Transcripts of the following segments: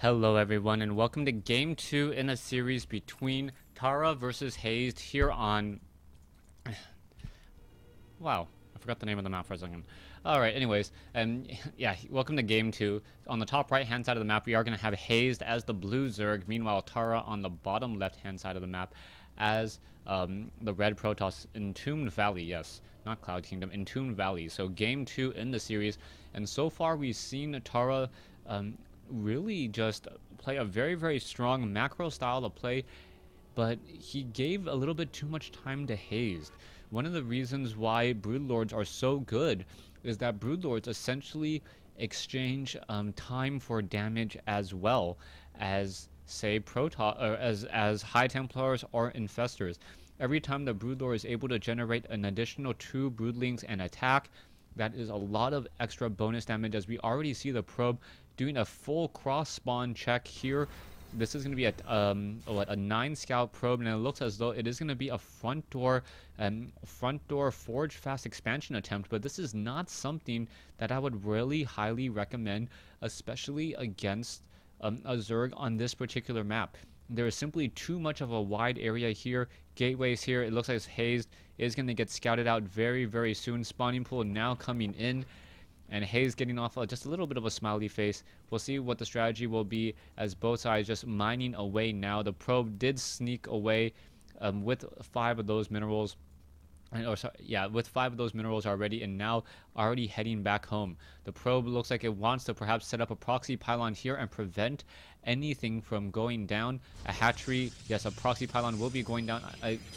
Hello everyone and welcome to game 2 in a series between Tara versus Hazed here on... Wow, I forgot the name of the map for a second. Alright, anyways, yeah, welcome to game 2. On the top right hand side of the map we are going to have Hazed as the blue Zerg, meanwhile Tara on the bottom left hand side of the map as the red Protoss. Entombed Valley, yes, not Cloud Kingdom, Entombed Valley. So game 2 in the series, and so far we've seen Tara really just play a very strong macro style of play, but he gave a little bit too much time to Hazed. One of the reasons why Broodlords are so good is that Broodlords essentially exchange time for damage as well as, say, Protoss, or as High Templars or Infestors. Every time the Broodlord is able to generate an additional 2 Broodlings and attack, that is a lot of extra bonus damage, as we already see the probe doing a full cross spawn check here. This is going to be a 9 scout probe, and it looks as though it is going to be a front door forge fast expansion attempt, but this is not something that I would really highly recommend, especially against a Zerg on this particular map. There is simply too much of a wide area here. Gateways here. It looks like Hazed is going to get scouted out very soon. Spawning pool now coming in, and Hazed getting off just a little bit of a smiley face. We'll see what the strategy will be as both sides just mining away now. The probe did sneak away with 5 of those minerals. With 5 of those minerals already, and now already heading back home. The probe looks like it wants to perhaps set up a proxy pylon here and prevent anything from going down. A hatchery, yes, a proxy pylon will be going down.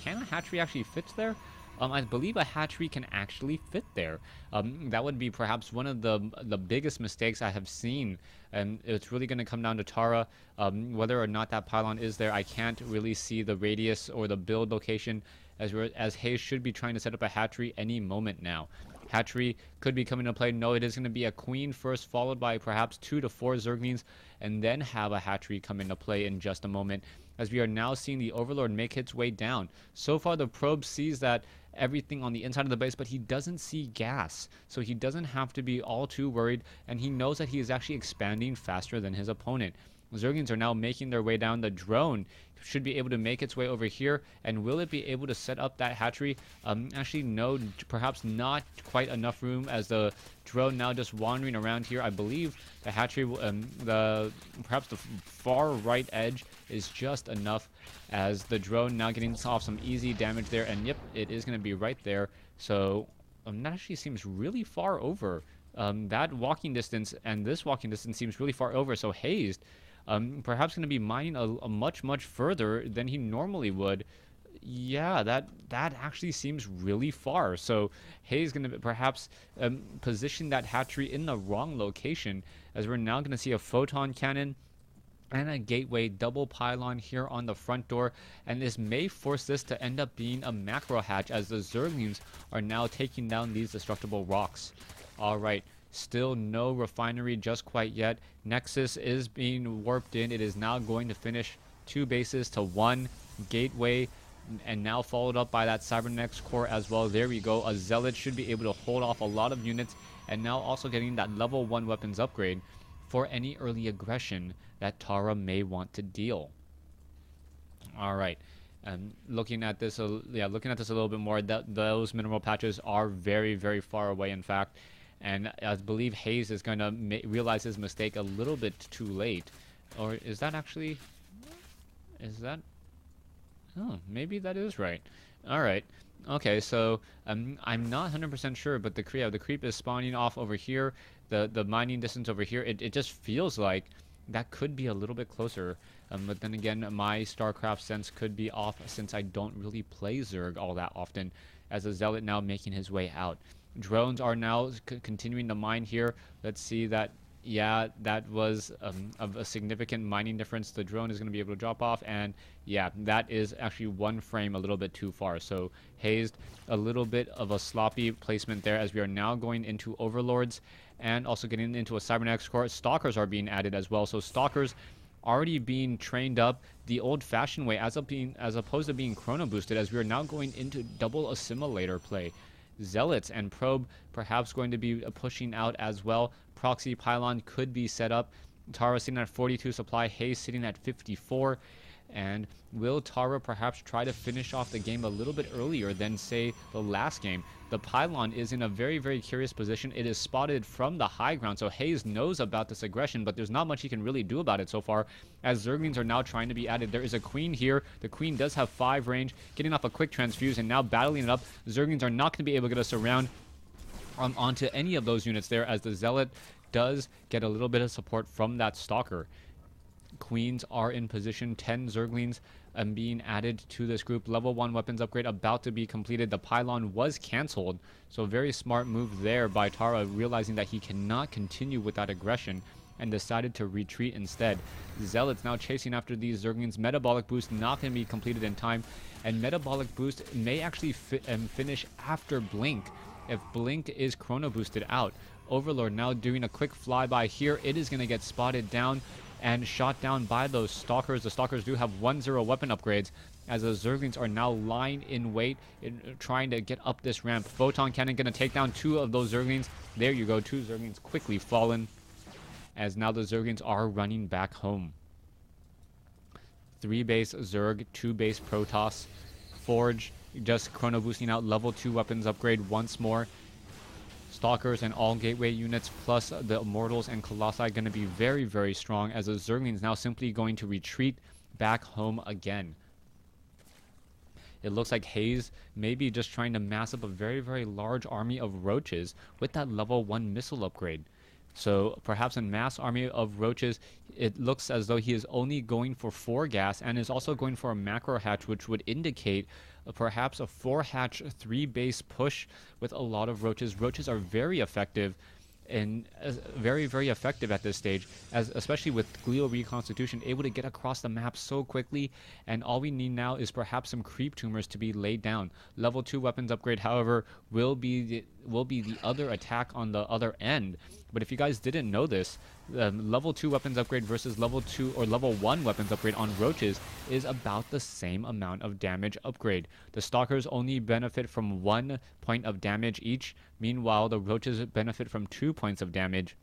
Can a hatchery actually fit there? I believe a hatchery can actually fit there. That would be perhaps one of the biggest mistakes I have seen, and it's really going to come down to Tara. Whether or not that pylon is there, I can't really see the radius or the build location, as Hazed should be trying to set up a hatchery any moment now. Hatchery could be coming to play. No, it is going to be a queen first, followed by perhaps 2 to 4 Zerglings, and then have a hatchery come into play in just a moment, as we are now seeing the Overlord make its way down. So far the probe sees that everything on the inside of the base, but he doesn't see gas, so he doesn't have to be all too worried, and he knows that he is actually expanding faster than his opponent. Zerglings are now making their way down. The drone should be able to make its way over here, and will it be able to set up that hatchery? Actually, no, perhaps not quite enough room, as the drone now just wandering around here. I believe the hatchery, perhaps the far right edge is just enough, as the drone now getting off some easy damage there, and yep, it is going to be right there. So that actually seems really far over. That walking distance and this walking distance seems really far over, so Hazed perhaps going to be mining a much further than he normally would. Yeah, that actually seems really far. So Hazed going to perhaps position that hatchery in the wrong location, as we're now going to see a photon cannon and a gateway double pylon here on the front door, and this may force this to end up being a macro hatch, as the Zerglings are now taking down these destructible rocks. Alright, still no refinery just quite yet. Nexus is being warped in. It is now going to finish 2 bases to 1 gateway, and now followed up by that Cybernetics core as well. There we go. A Zealot should be able to hold off a lot of units, and now also getting that level 1 weapons upgrade for any early aggression that Tara may want to deal. Alright, looking at this a little bit more, those mineral patches are very far away, in fact. And I believe Hazed is going to realize his mistake a little bit too late. Or is that actually... Is that... Oh, maybe that is right. Alright. Okay, so I'm not 100% sure, but the creep is spawning off over here. The mining distance over here, it just feels like that could be a little bit closer. But then again, my StarCraft sense could be off, since I don't really play Zerg all that often, as a Zealot now making his way out. Drones are now continuing to mine here. Let's see that. Yeah, that was of a significant mining difference. The drone is going to be able to drop off, and yeah, that is actually 1 frame a little bit too far. So Hazed, a little bit of a sloppy placement there, as we are now going into Overlords and also getting into a Cybernetics core. Stalkers are being added as well, so Stalkers already being trained up the old-fashioned way, as opposed to being chrono boosted, as we are now going into double assimilator play. Zealots and Probe perhaps going to be pushing out as well. Proxy pylon could be set up, Tara sitting at 42 supply, Hazed sitting at 54. And will Tara perhaps try to finish off the game a little bit earlier than, say, the last game? The pylon is in a very, very curious position. It is spotted from the high ground, so Hazed knows about this aggression, but there's not much he can really do about it so far, as Zerglings are now trying to be added. There is a Queen here. The Queen does have 5 range, getting off a quick transfuse, and now battling it up. Zerglings are not going to be able to get a surround onto any of those units there, as the Zealot does get a little bit of support from that Stalker. Queens are in position, 10 Zerglings being added to this group. Level 1 weapons upgrade about to be completed. The pylon was cancelled, so very smart move there by Tara, realizing that he cannot continue with that aggression and decided to retreat instead. Zealots now chasing after these Zerglings. Metabolic boost not going to be completed in time, and metabolic boost may actually finish after blink if blink is chrono boosted out. Overlord now doing a quick flyby here. It is going to get spotted down and shot down by those Stalkers. The Stalkers do have 1-0 weapon upgrades, as the Zerglings are now lying in wait, trying to get up this ramp. Photon Cannon going to take down 2 of those Zerglings. There you go, 2 Zerglings quickly fallen, as now the Zerglings are running back home. 3 base Zerg, 2 base Protoss. Forge just chrono boosting out level 2 weapons upgrade once more. Stalkers and all gateway units plus the Immortals and Colossi going to be very, very strong, as the Zerglings now simply going to retreat back home again. It looks like Hazed may be just trying to mass up a very, very large army of Roaches with that level 1 missile upgrade. So perhaps a mass army of Roaches, it looks as though he is only going for 4 gas and is also going for a macro hatch, which would indicate perhaps a 4-hatch 3 base push with a lot of Roaches. Roaches are very effective, and very, very effective at this stage, as especially with Glio Reconstitution, able to get across the map so quickly. And all we need now is perhaps some creep tumors to be laid down. Level 2 weapons upgrade, however, will be the other attack on the other end. But if you guys didn't know this, level 2 weapons upgrade versus level 2 or level 1 weapons upgrade on Roaches is about the same amount of damage upgrade. The Stalkers only benefit from 1 point of damage each. Meanwhile, the Roaches benefit from 2 points of damage.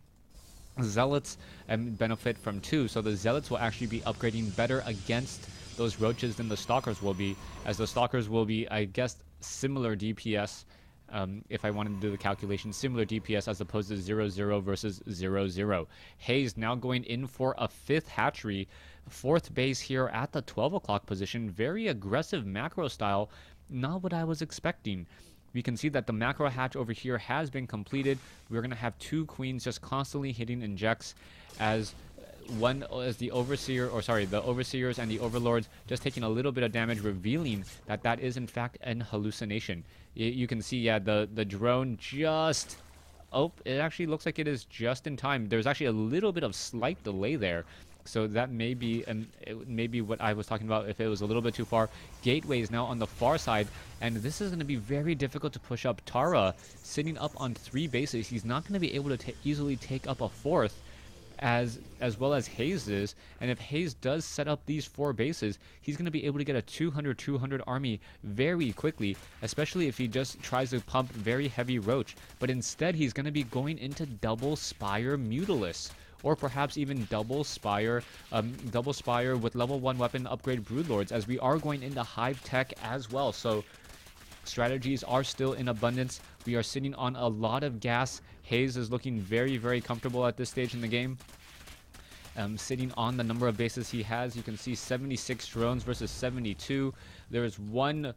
Zealots benefit from 2, so the Zealots will actually be upgrading better against those Roaches than the Stalkers will be, as the Stalkers will be, I guess, similar DPS. If I wanted to do the calculation, similar DPS as opposed to 0-0 versus 0-0. Hazed now going in for a 5th hatchery, 4th base here at the 12 o'clock position. Very aggressive macro style, not what I was expecting. We can see that the macro hatch over here has been completed. We're going to have 2 queens just constantly hitting injects, as the overseers and the overlords just taking a little bit of damage, revealing that that is in fact an hallucination. You can see, yeah, the drone just, it actually looks like it is just in time. There's actually a little bit of slight delay there, so that may be what I was talking about if it was a little bit too far. Gateway is now on the far side, and this is going to be very difficult to push up. Tara sitting up on 3 bases. He's not going to be able to easily take up a 4th, as well as Hazed is. And if Hazed does set up these 4 bases, he's going to be able to get a 200 army very quickly, especially if he just tries to pump very heavy Roach. But instead, he's going to be going into double Spire Mutalisk, or perhaps even double Spire with level 1 weapon upgrade Broodlords, as we are going into Hive Tech as well. So strategies are still in abundance. We are sitting on a lot of gas. Hazed is looking very, very comfortable at this stage in the game. Sitting on the number of bases he has, you can see 76 drones versus 72. There is one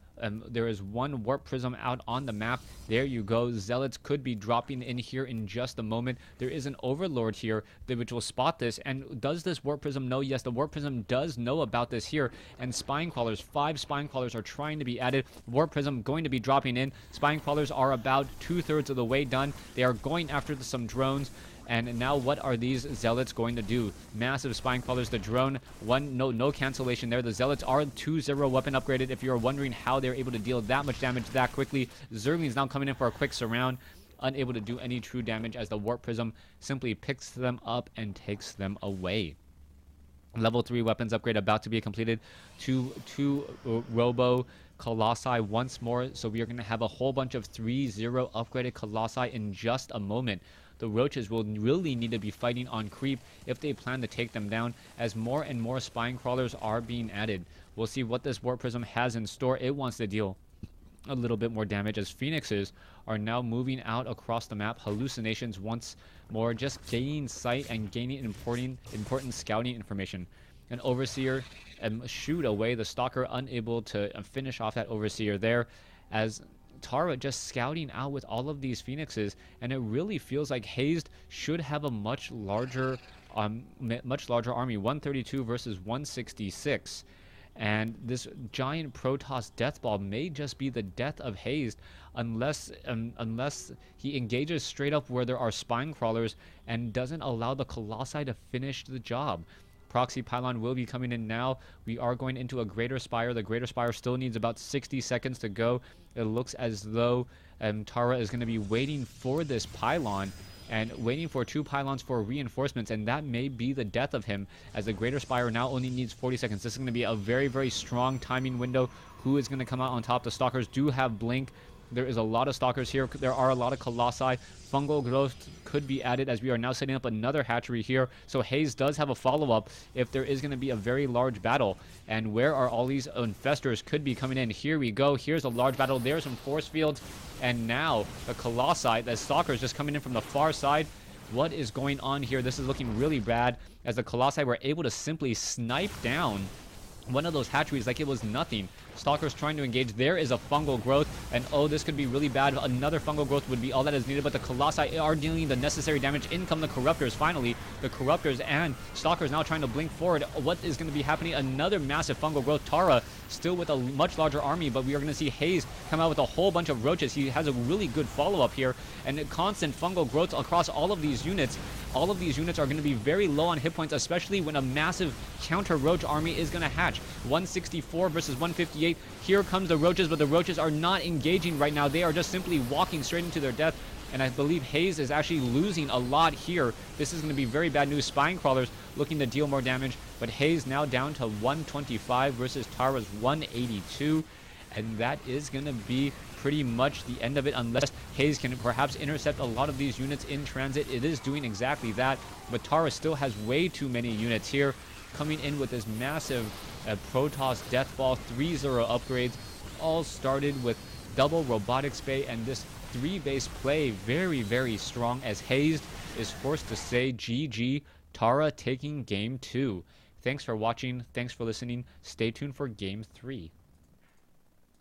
warp prism out on the map. There you go. Zealots could be dropping in here in just a moment. There is an overlord here which will spot this. And does this warp prism know? Yes, the warp prism does know about this here. And spine crawlers, 5 spine crawlers are trying to be added. Warp prism going to be dropping in. Spine crawlers are about 2/3 of the way done. They are going after some drones. And now what are these Zealots going to do? Massive spine crawlers. The drone, no cancellation there. The Zealots are 2-0 weapon upgraded. If you're wondering how they're able to deal that much damage that quickly, Zerglings now coming in for a quick surround, unable to do any true damage, as the Warp Prism simply picks them up and takes them away. Level 3 weapons upgrade about to be completed. Two Robo Colossi once more. So we are going to have a whole bunch of 3-0 upgraded Colossi in just a moment. the Roaches will really need to be fighting on creep if they plan to take them down, as more and more spine crawlers are being added. We'll see what this Warp Prism has in store. It wants to deal a little bit more damage as Phoenixes are now moving out across the map. Hallucinations once more, just gaining sight and gaining important scouting information. An Overseer shoot away the Stalker, unable to finish off that Overseer there, as Tara just scouting out with all of these Phoenixes, and it really feels like Hazed should have a much larger army, 132 versus 166. And this giant Protoss Deathball may just be the death of Hazed unless he engages straight up where there are spine crawlers and doesn't allow the Colossi to finish the job. Proxy Pylon will be coming in now. We are going into a Greater Spire. The Greater Spire still needs about 60 seconds to go. It looks as though Tara is going to be waiting for this pylon and waiting for 2 pylons for reinforcements, and that may be the death of him, as the Greater Spire now only needs 40 seconds. This is going to be a very, very strong timing window. Who is going to come out on top? The Stalkers do have Blink. There is a lot of Stalkers here. There are a lot of Colossi. Fungal growth could be added, as we are now setting up another hatchery here. So Hazed does have a follow-up if there is going to be a very large battle. And where are all these infestors could be coming in? Here we go. Here's a large battle. There's some force fields. And now the Colossi, the Stalkers just coming in from the far side. What is going on here? This is looking really bad, as the Colossi were able to simply snipe down one of those hatcheries like it was nothing. Stalkers trying to engage. There is a fungal growth, and oh, this could be really bad. Another fungal growth would be all that is needed, but the Colossi are dealing the necessary damage. In come the Corruptors. Finally, the Corruptors and Stalkers now trying to blink forward. What is going to be happening? Another massive fungal growth. Tara still with a much larger army, but we are going to see Hazed come out with a whole bunch of Roaches. He has a really good follow-up here, and constant fungal growth across all of these units. All of these units are going to be very low on hit points, especially when a massive counter Roach army is going to hatch. 164 versus 158. Here comes the Roaches, but the Roaches are not engaging right now. They are just simply walking straight into their death, and I believe Hazed is actually losing a lot here. This is going to be very bad news. Spine Crawlers looking to deal more damage, but Hazed now down to 125 versus Tara's 182, and that is going to be pretty much the end of it, unless Hazed can perhaps intercept a lot of these units in transit. It is doing exactly that, but Tara still has way too many units here, coming in with this massive Protoss Deathball 3-0 upgrades. All started with double Robotics Bay, and this 3-base play very, very strong, as Hazed is forced to say GG. Tara taking game 2. Thanks for watching. Thanks for listening. Stay tuned for game 3.